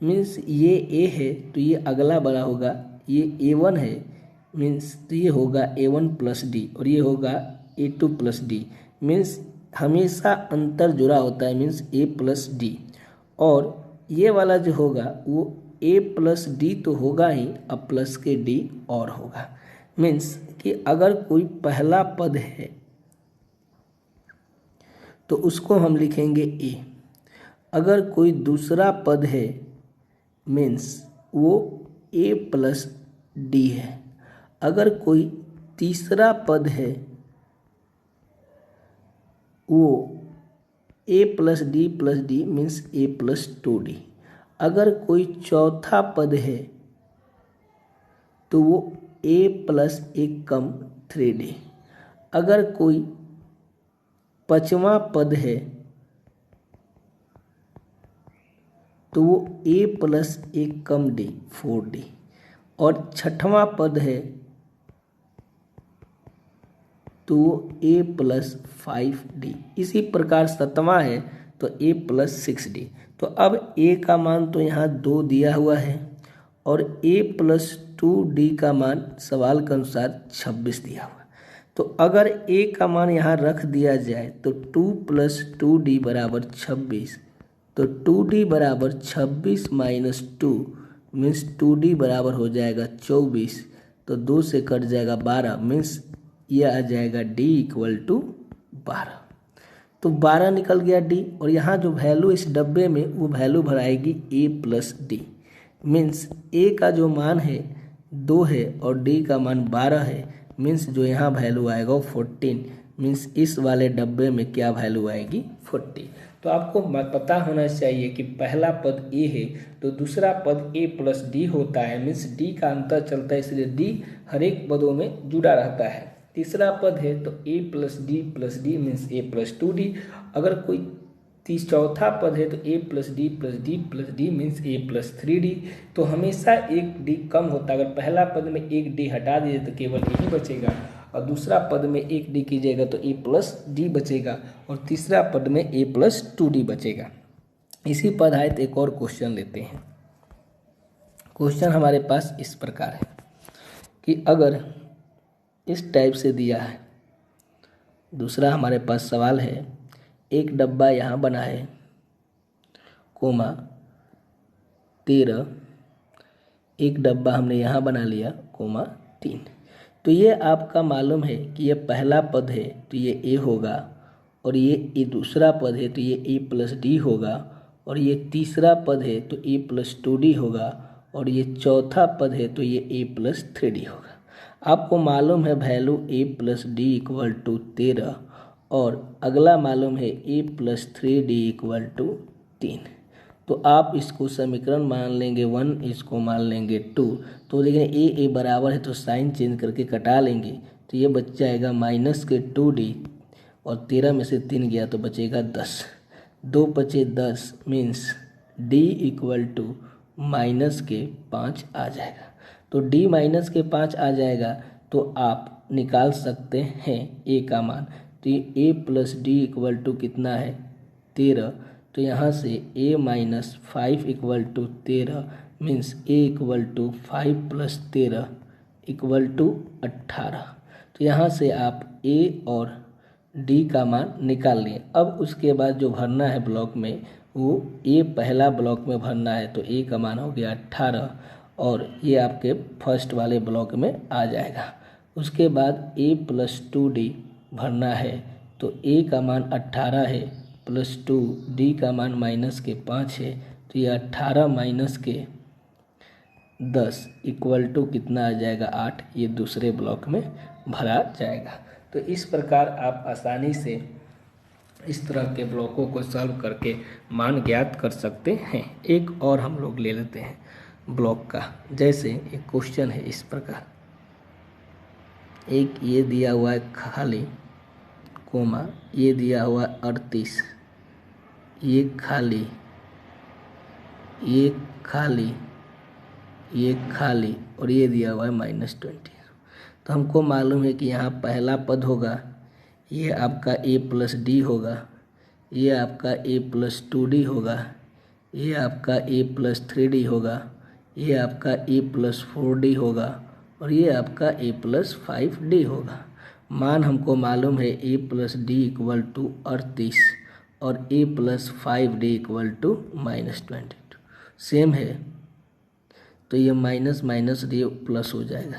मीन्स ये ए है तो ये अगला बड़ा होगा, ये A1 है मीन्स तो ये होगा A1 + D और ये होगा A2 + D, मीन्स हमेशा अंतर जुड़ा होता है, मीन्स A + D। और ये वाला जो होगा वो A + D तो होगा ही, अब प्लस के D और होगा, मीन्स कि अगर कोई पहला पद है तो उसको हम लिखेंगे A, अगर कोई दूसरा पद है मीन्स वो A + D है, अगर कोई तीसरा पद है वो A + D + D means A + 2D, अगर कोई चौथा पद है तो वो A + 1 3D, अगर कोई पांचवा पद है तो वो A + 1 D 4D, और छठवां पद है तो a प्लस 5d। इसी प्रकार 7वां है तो a प्लस 6d। तो अब a का मान तो यहाँ 2 दिया हुआ है और a प्लस 2d का मान सवाल के अनुसार 26 दिया हुआ है। तो अगर a का मान यहाँ रख दिया जाए तो 2 प्लस 2d बराबर 26। तो 2d बराबर 26 माइनस 2 मीन्स 2d बराबर हो जाएगा 24। तो 2 से कट जाएगा 12 मीन्स ये आ जाएगा d इक्वल टू 12। तो 12 निकल गया d और यहाँ जो वैल्यू इस डब्बे में वो वैल्यू भराएगी a plus d. Means a का जो मान है 2 है और d का मान 12 है। मीन्स जो यहाँ वैल्यू आएगा वो 14। मीन्स इस वाले डब्बे में क्या वैल्यू आएगी 40। तो आपको पता होना चाहिए कि पहला पद a है तो दूसरा पद a प्लस डी होता है। मीन्स d का अंतर चलता है इसलिए d हर एक पदों में जुड़ा रहता है। तीसरा पद है तो a plus d means a plus 2d। अगर कोई चौथा पद है तो a plus d means a plus 3d। तो हमेशा एक d कम होता है। अगर पहला पद में एक d हटा दीजिए तो केवल यही बचेगा और दूसरा पद में एक d कीजिएगा तो a प्लस डी बचेगा और तीसरा पद में a प्लस 2d बचेगा। इसी पर आधारित एक और क्वेश्चन लेते हैं। क्वेश्चन हमारे पास इस प्रकार है कि अगर इस टाइप से दिया है। दूसरा हमारे पास सवाल है एक डब्बा यहाँ बना है कोमा 13। एक डब्बा हमने यहाँ बना लिया कोमा 3। तो ये आपका मालूम है कि ये पहला पद है तो ये a होगा और ये दूसरा पद है तो ये a प्लस डी होगा और ये तीसरा पद है तो a प्लस 2d होगा और ये चौथा पद है तो ये a प्लस 3d होगा। आपको मालूम है value a plus D equal to 13 और अगला मालूम है a plus 3d equal to 3। तो आप इसको समीकरण मान लेंगे 1, इसको मान लेंगे 2। तो देखें a बराबर है तो साइन चेंज करके कटा लेंगे तो ये बच जाएगा माइनस के 2d और 13 में से 3 गया तो बचेगा 10। 2 बचे 10 means d equal to minus के 5 आ जाएगा। तो d माइनस के 5 आ जाएगा तो आप निकाल सकते हैं a का मान। तो ये a plus D equal to कितना है 13। तो यहाँ से a minus 5 equal to 13 means a equal to 5 plus 13 equal to 18। तो यहाँ से आप a और d का मान निकाल लिए। अब उसके बाद जो भरना है ब्लॉक में वो a पहला ब्लॉक में भरना है। तो a का मान हो गया 18 और ये आपके फर्स्ट वाले ब्लॉक में आ जाएगा। उसके बाद a प्लस 2d भरना है तो a का मान 18 है प्लस 2 d का मान माइनस के 5 है। तो ये 18 माइनस के 10 इक्वल टू कितना आ जाएगा 8। ये दूसरे ब्लॉक में भरा जाएगा। तो इस प्रकार आप आसानी से इस तरह के ब्लॉकों को सॉल्व करके मान ज्ञात कर सकते हैं। एक और हम लोग ले लेते हैं ब्लॉक का। जैसे एक क्वेश्चन है इस प्रकार, एक ये दिया हुआ है खाली कोमा, ये दिया हुआ 38, ये खाली, ये खाली, ये खाली और ये दिया हुआ है -20। तो हमको मालूम है कि यहाँ पहला पद होगा ये आपका a प्लस डी होगा, ये आपका a प्लस 2d होगा, ये आपका a प्लस 3d होगा, ये आपका a प्लस 4d होगा और ये आपका a प्लस 5d होगा। मान हमको मालूम है a plus D equal to 38 और a plus 5d equal to -22 same है। तो ये माइनस माइनस ये प्लस हो जाएगा,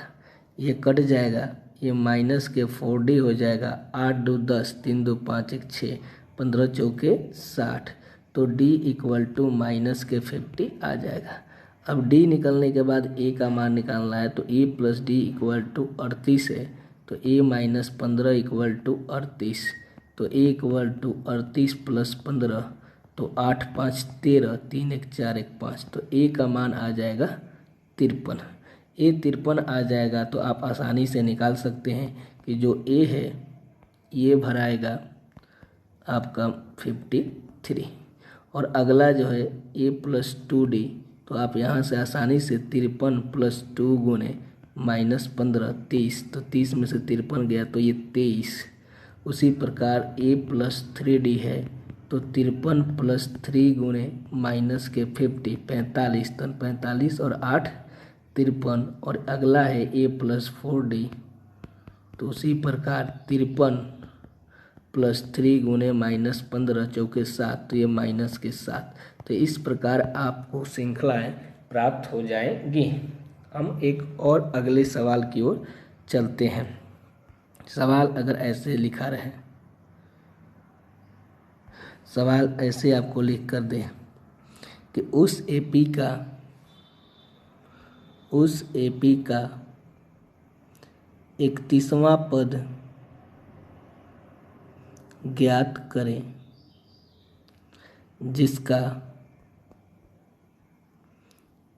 ये कट जाएगा, ये माइनस के 4d हो जाएगा। 8 2 10, 3 2 5 1 6, 15 चौके 60। तो d इक्वल टू माइनस के 50 आ जाएगा। अब d निकलने के बाद a का मान निकालना है तो a plus D equal to 38 है तो a माइनस 15 इक्वल टू 38। तो a इक्वल टू 38 प्लस 15 तो 8 5 13, 3 1 4 1 5। तो a का मान आ जाएगा 53। a 53 आ जाएगा तो आप आसानी से निकाल सकते हैं कि जो a है ये भराएगा आपका 53 और अगला जो है a प्लस 2d। तो आप यहाँ से आसानी से 53 प्लस 2 गुने -15 30, तो 30 में से 53 गया तो ये 23। उसी प्रकार a प्लस 3d है तो 53 प्लस 3 गुणे माइनस के 50 45, तो 45 और 8 53। और अगला है a प्लस 4d, तो उसी प्रकार 53 प्लस 3 गुणे -15 चौके 7, तो ये माइनस के 7। तो इस प्रकार आपको श्रृंखलाएं प्राप्त हो जाएंगी। हम एक और अगले सवाल की ओर चलते हैं। सवाल अगर ऐसे लिखा रहे, सवाल ऐसे आपको लिख कर दे कि उस एपी का 31वां पद ज्ञात करें जिसका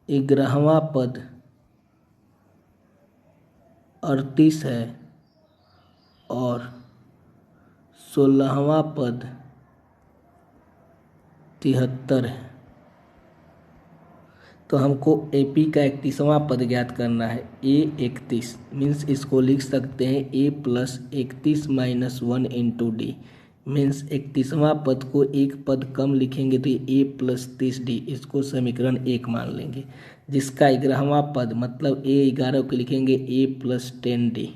11वां पद 38 है और 16वां पद 73 है। तो हमको एपी का 31वां पद ज्ञात करना है। ए 31 मीन्स इसको लिख सकते हैं a plus 31 minus 1 into d, means 31वां पद को एक पद कम लिखेंगे तो ए प्लस 30d, इसको समीकरण 1 मान लेंगे। जिसका 11वां पद मतलब ए 11 को लिखेंगे ए प्लस 10d,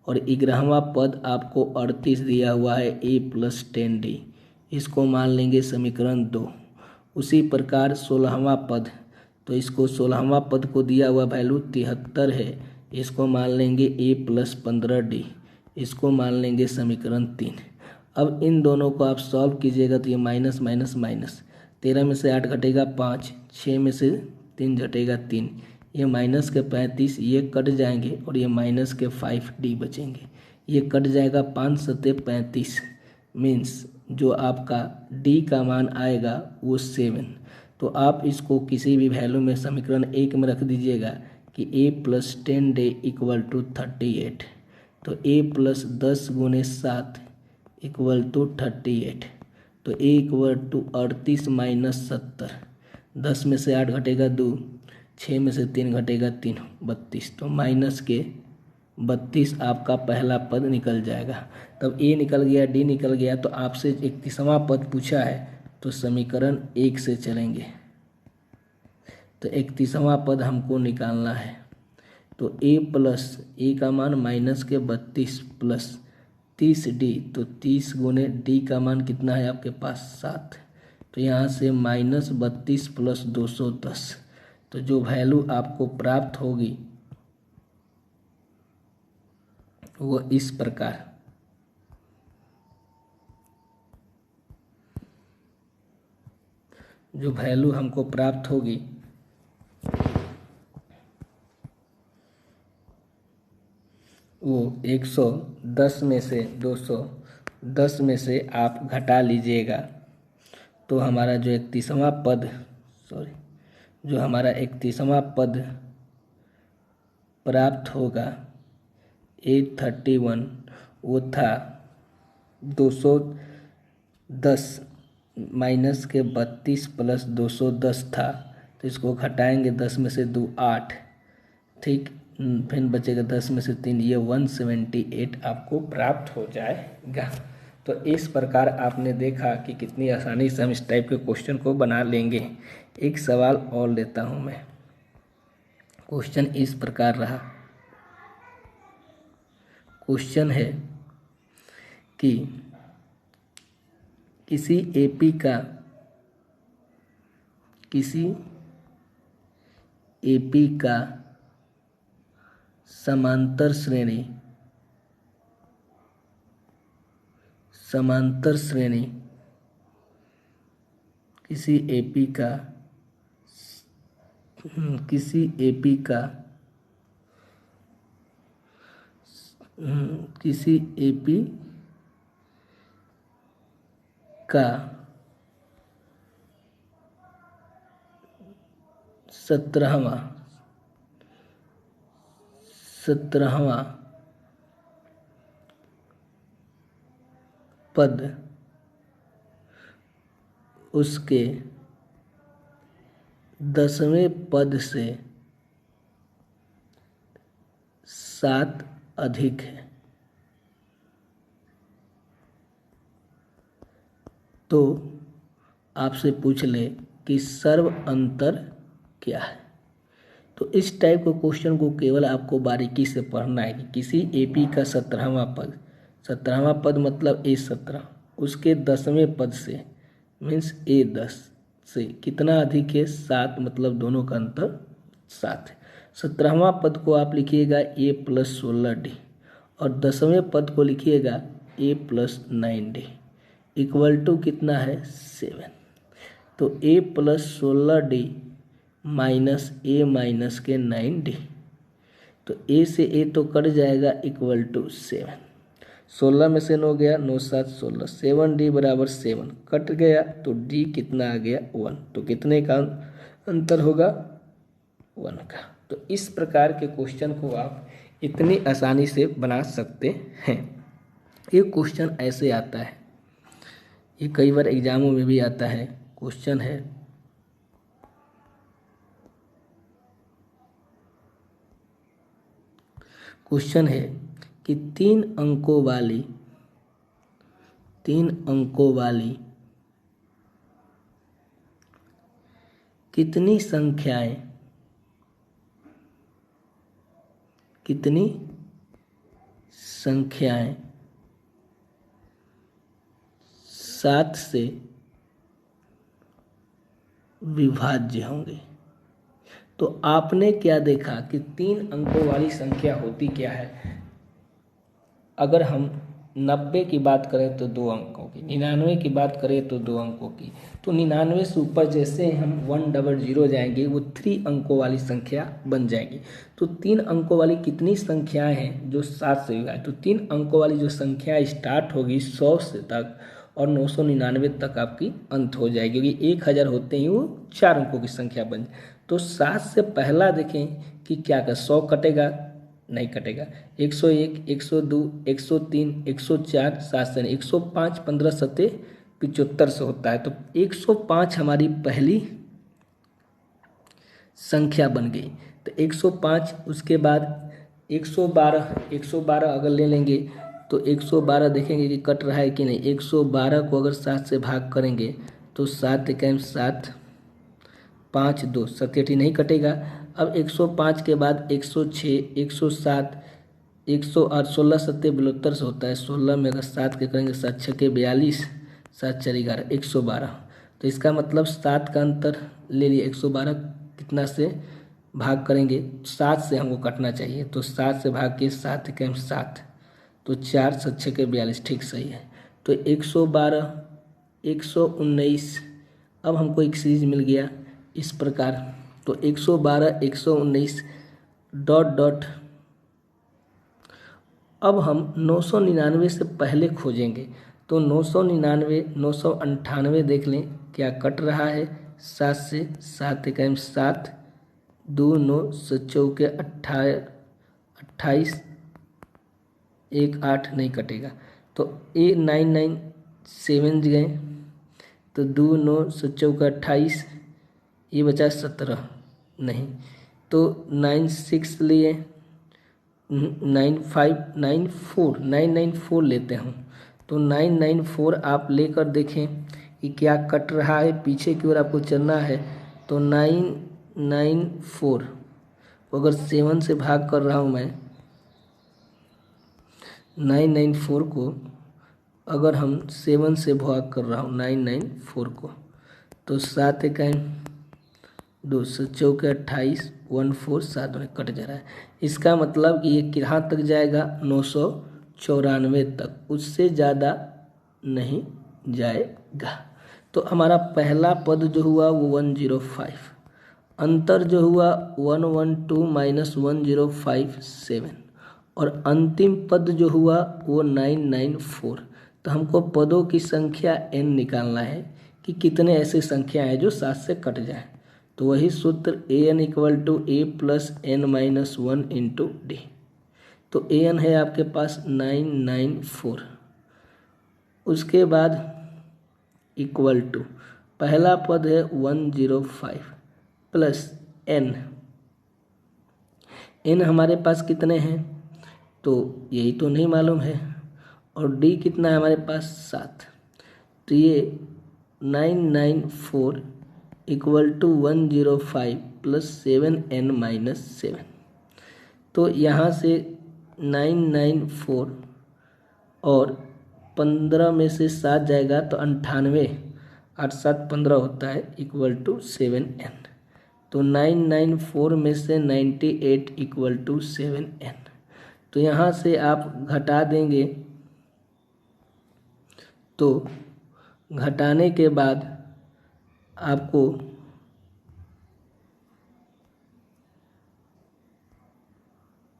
और 11वां पद आपको 38 दिया हुआ है ए प्लस 10d, इसको मान लेंगे समीकरण 2। उसी प्रकार 16वां पद, तो इसको 16वां पद को दिया हुआ वैल्यू 73 है, इसको मान लेंगे ए प्लस 15d, इसको मान लेंगे समीकरण 3। अब इन दोनों को आप सॉल्व कीजिएगा तो ये माइनस माइनस माइनस, 13 में से 8 घटेगा 5, 6 में से 3 घटेगा 3, ये माइनस के 35 ये कट जाएंगे और ये माइनस के 5d बचेंगे, ये कट जाएगा 5 सत्ते 35, मीन्स जो आपका d का मान आएगा वो 7। तो आप इसको किसी भी वैल्यू में समीकरण 1 में रख दीजिएगा कि a plus 10d equal to 38, तो a प्लस 10 गुणे 7 इक्वल टू 38, तो a इक्वल टू 38 माइनस 70, 10 में से 8 घटेगा 2, 6 में से 3 घटेगा 3, 32, तो माइनस के 32 आपका पहला पद निकल जाएगा। तब a निकल गया, d निकल गया, तो आपसे 31वां पद पूछा है तो समीकरण 1 से चलेंगे। तो 31वां पद हमको निकालना है, तो a प्लस a का मान माइनस के 32 प्लस 30d, तो 30 गुणे d का मान कितना है आपके पास 7, तो यहाँ से -32 प्लस 210, तो जो वैल्यू आपको प्राप्त होगी वो इस प्रकार, जो वैल्यू हमको प्राप्त होगी वो 110 में से 210 में से आप घटा लीजिएगा, तो हमारा जो 31वां पद जो हमारा 31वां पद प्राप्त होगा 831, वो था 210 माइनस के 32 प्लस 210 था, तो इसको घटाएंगे 10 में से 2 8, ठीक, फिर बचेगा 10 में से 3, ये 178 आपको प्राप्त हो जाएगा। तो इस प्रकार आपने देखा कि कितनी आसानी से हम इस टाइप के क्वेश्चन को बना लेंगे। एक सवाल और लेता हूँ मैं। क्वेश्चन इस प्रकार रहा, क्वेश्चन है कि किसी एपी का समांतर श्रेणी किसी एपी का 17वां पद उसके 10वें पद से 7 अधिक है। तो आपसे पूछ ले कि सर्व अंतर क्या है। तो इस टाइप के क्वेश्चन को केवल आपको बारीकी से पढ़ना है कि किसी एपी का 17वां पद मतलब A17 उसके 10वें पद से मीन्स A10 से कितना अधिक है, 7, मतलब दोनों का अंतर 7 है। 17वां पद को आप लिखिएगा A+16D और 10वें पद को लिखिएगा A+9D इक्वल टू कितना है 7। तो A+16D माइनस A माइनस के 9D, तो A से A तो कट जाएगा इक्वल टू 7। 16 में से 9 गया, 9 7 16, 7D बराबर 7 कट गया तो D कितना आ गया 1। तो कितने का अंतर होगा 1 का। तो इस प्रकार के क्वेश्चन को आप इतनी आसानी से बना सकते हैं। ये क्वेश्चन ऐसे आता है, ये कई बार एग्जामों में भी आता है। क्वेश्चन है कि 3 अंकों वाली कितनी संख्याएं 7 से विभाज्य होंगे। तो आपने क्या देखा कि 3 अंकों वाली संख्या होती क्या है। अगर हम 90 की बात करें तो 2 अंकों की, 99 की बात करें तो 2 अंकों की। तो 99 से ऊपर जैसे हम 100 जाएंगे वो 3 अंकों वाली संख्या बन जाएगी। तो 3 अंकों वाली कितनी संख्याएं हैं जो 7 से विभाज्य। तो 3 अंकों वाली जो संख्या स्टार्ट होगी 100 से तक और 999 तक आपकी अंत हो जाएगी, क्योंकि 1000 होते ही वो 4 अंकों की संख्या बन जाए। तो 7 से पहला देखें कि क्या कर 100 कटेगा, नहीं कटेगा। 101, 102, 103, 104, 7 से 105, 15 सत्ते 75 से होता है। तो 105 हमारी पहली संख्या बन गई। तो 105, उसके बाद 112 अगर ले लेंगे तो 112 देखेंगे कि कट रहा है कि नहीं। 112 को अगर 7 से भाग करेंगे तो 7 एकम 7, 5 2 सत्याठी नहीं कटेगा। अब 105 के बाद 106, 107, 108, 16 सत्ते 72 से होता है। 16 में अगर 7 के करेंगे 7 6 के 42, 7 4 11, 112। तो इसका मतलब 7 का अंतर ले लिए। 112 कितना से भाग करेंगे, 7 से हमको कटना चाहिए। तो 7 से भाग के 7 एकम 7, तो 4 7 6 के 42, ठीक सही है। तो 112, 119, अब हमको एक सीरीज मिल गया इस प्रकार। तो 112, 119 डॉट डॉट, अब हम 999 से पहले खोजेंगे। तो 999, 998 देख लें क्या कट रहा है 7 से। 7 एकम 7, 2 9 7 चौके 28, 1 8 नहीं कटेगा। तो 997 गए, तो 2 9 7 चौके 28, ये बचा 17 नहीं। तो 96 लिए, 994 लेते हैं। तो 994 आप लेकर देखें कि क्या कट रहा है, पीछे की ओर आपको चलना है। तो 994 को अगर 7 से भाग कर रहा हूँ मैं, 994 को अगर हम 7 से भाग कर रहा हूँ 994 को, तो 7 एकम 2 7 चौके 28, 14 7 में कट जा रहा है। इसका मतलब कि ये कहाँ तक जाएगा 994 तक, उससे ज़्यादा नहीं जाएगा। तो हमारा पहला पद जो हुआ वो 105, अंतर जो हुआ 112 माइनस 1057 और अंतिम पद जो हुआ वो 994। तो हमको पदों की संख्या n निकालना है कि कितने ऐसे संख्या हैं जो 7 से कट जाए। तो वही सूत्र an equal to a+n-1 into D. तो an है आपके पास 994, उसके बाद इक्वल टू पहला पद है 105 प्लस n। n हमारे पास कितने हैं तो यही तो नहीं मालूम है। और डी कितना है हमारे पास 7, तो ये 994 इक्वल टू 105 प्लस 7n-7। तो यहाँ से 994 और 15 में से 7 जाएगा तो 98, 8 7 15 होता है इक्वल टू 7n। तो 994 में से 98 इक्वल टू 7n। तो यहाँ से आप घटा देंगे, तो घटाने के बाद आपको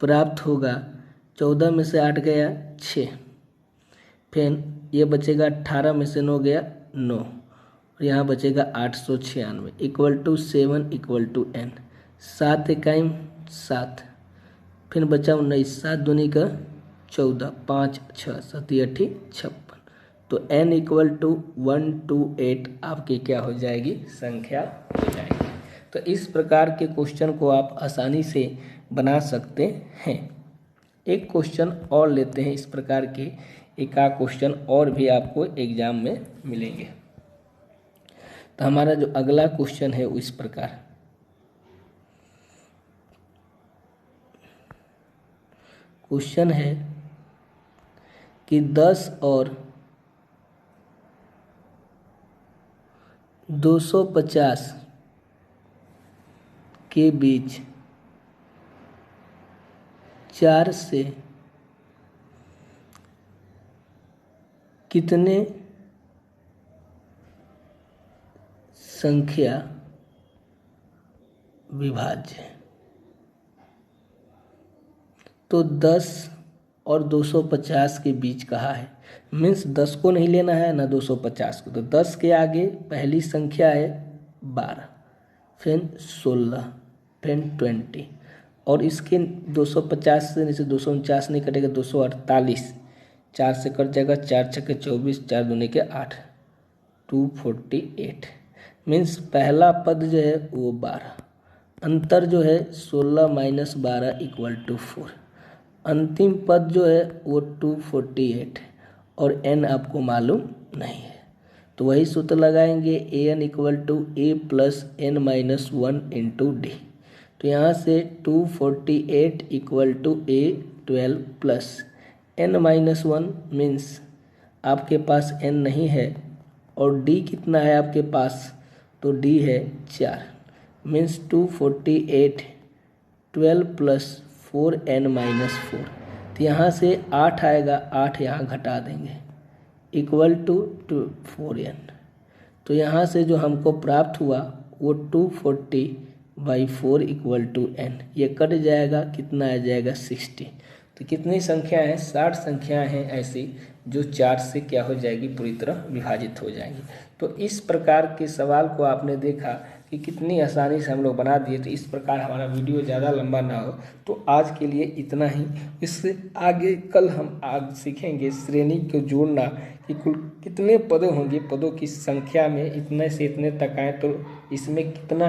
प्राप्त होगा 14 में से 8 गया 6, फिर ये बचेगा 18 में से 9 गया 9, और यहाँ बचेगा 896 equal to 7 equal to n। 7 इकाई 7, फिर बचा 19, 7 दूनी का 14, 5 6 7 8 56। तो n इक्वल टू 128 आपकी क्या हो जाएगी, संख्या हो जाएगी। तो इस प्रकार के क्वेश्चन को आप आसानी से बना सकते हैं। एक क्वेश्चन और लेते हैं, इस प्रकार के एक आध क्वेश्चन और भी आपको एग्जाम में मिलेंगे। तो हमारा जो अगला क्वेश्चन है वो इस प्रकार क्वेश्चन है कि 10 और 250 के बीच 4 से कितने संख्या विभाज्य है। तो 10 और 250 के बीच कहा है, मीन्स 10 को नहीं लेना है ना 250 को। तो 10 के आगे पहली संख्या है 12, फिर 16, फिर 20, और इसके 250 से नीचे 249 नहीं कटेगा, 248, 4 से कट जाएगा, 4 छक्के 24, 4 दूनी के 8, 248। मीन्स पहला पद जो है वो 12, अंतर जो है 16 माइनस 12 इक्वल टू 4, अंतिम पद जो है वो 248, और n आपको मालूम नहीं है। तो वही सूत्र लगाएंगे, an equal to a plus n minus 1 into D. तो यहाँ से 248 equal to a 12 plus n minus 1, means आपके पास n नहीं है, और d कितना है आपके पास, तो d है 4, मीन्स 248 12 प्लस 4n माइनस 4। तो यहाँ से 8 आएगा, 8 यहाँ घटा देंगे इक्वल टू 4n। तो यहाँ से जो हमको प्राप्त हुआ वो 240/4 इक्वल टू n, ये कट जाएगा, कितना आ जाएगा 60। तो कितनी संख्या है, 60 संख्याएं हैं ऐसी जो 4 से क्या हो जाएगी, पूरी तरह विभाजित हो जाएंगी। तो इस प्रकार के सवाल को आपने देखा कि कितनी आसानी से हम लोग बना दिए। तो इस प्रकार हमारा वीडियो ज़्यादा लंबा ना हो, तो आज के लिए इतना ही। इससे आगे कल हम आज सीखेंगे श्रेणी को जोड़ना, कि कुल कितने पद होंगे, पदों की संख्या में इतने से इतने तक आए तो इसमें कितना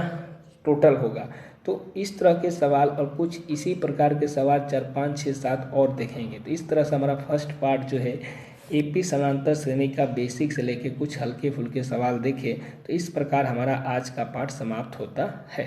टोटल होगा। तो इस तरह के सवाल और कुछ इसी प्रकार के सवाल 4 5 6 7 और देखेंगे। तो इस तरह से हमारा फर्स्ट पार्ट जो है एपी समांतर श्रेणी का बेसिक से लेके कुछ हल्के फुल्के सवाल देखे। तो इस प्रकार हमारा आज का पाठ समाप्त होता है।